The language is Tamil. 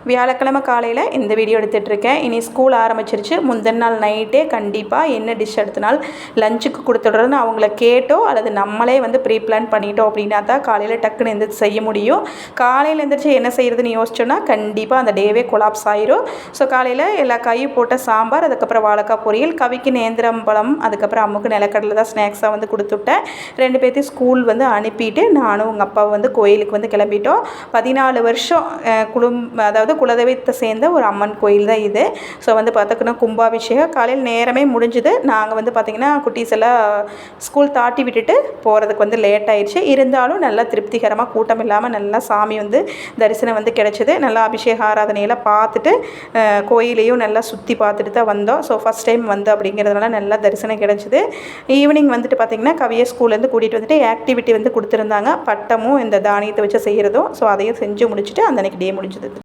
வியாழக்கிழமை காலையில் இந்த வீடியோ எடுத்துகிட்ருக்கேன். இனி ஸ்கூல் ஆரம்பிச்சிருச்சு. முந்தின நாள் நைட்டே கண்டிப்பாக என்ன டிஷ் எடுத்தனாலும் லஞ்சுக்கு கொடுத்துட்றதுன்னு அவங்கள கேட்டோ அல்லது நம்மளே வந்து ப்ரீ பிளான் பண்ணிட்டோம் அப்படின்னா தான் காலையில் டக்குன்னு எந்திரிச்சு செய்ய முடியும். காலையில் எழுந்திரிச்சு என்ன செய்கிறதுன்னு யோசிச்சோன்னா கண்டிப்பாக அந்த டேவே கொலாப்ஸ் ஆயிரும். ஸோ காலையில் எல்லா காயும் போட்ட சாம்பார், அதுக்கப்புறம் வாழைக்காய் பொரியல், கவிக்கு நேந்திரம் பழம், அதுக்கப்புறம் அம்முக்கு நிலக்கடலை தான் ஸ்நாக்ஸாக வந்து கொடுத்துவிட்டேன். 2 பேர்த்தையும் ஸ்கூல் வந்து அனுப்பிட்டு நானும் உங்கள் அப்பாவை வந்து கோயிலுக்கு வந்து கிளம்பிட்டோம். 14 வருஷம் அதாவது குலதெய்வத்தை சேர்ந்த ஒரு அம்மன் கோயில் தான் இது. ஸோ வந்து பார்த்துக்கணும் கும்பாபிஷேகம் காலையில் நேரமே முடிஞ்சுது. நாங்கள் வந்து பார்த்திங்கன்னா குட்டீஸ் எல்லாம் ஸ்கூல் தாட்டி விட்டுட்டு போகிறதுக்கு வந்து லேட் ஆயிடுச்சு. இருந்தாலும் நல்லா திருப்திகரமாக கூட்டம் இல்லாமல் நல்லா சாமி வந்து தரிசனம் வந்து கிடச்சிது. நல்லா அபிஷேக ஆராதனையெல்லாம் பார்த்துட்டு கோயிலையும் நல்லா சுற்றி பார்த்துட்டு தான் வந்தோம். ஸோ ஃபஸ்ட் டைம் வந்து அப்படிங்கிறதுனால நல்லா தரிசனம் கிடச்சிது. ஈவினிங் வந்துட்டு பார்த்திங்கன்னா கவியை ஸ்கூல்லேருந்து கூட்டிகிட்டு வந்துட்டு ஆக்டிவிட்டி வந்து கொடுத்துருந்தாங்க. பட்டமும் இந்த தானியத்தை வச்சு செய்கிறதும். ஸோ அதையும் செஞ்சு முடிச்சுட்டு அந்த அன்றைக்கி டே முடிஞ்சுது.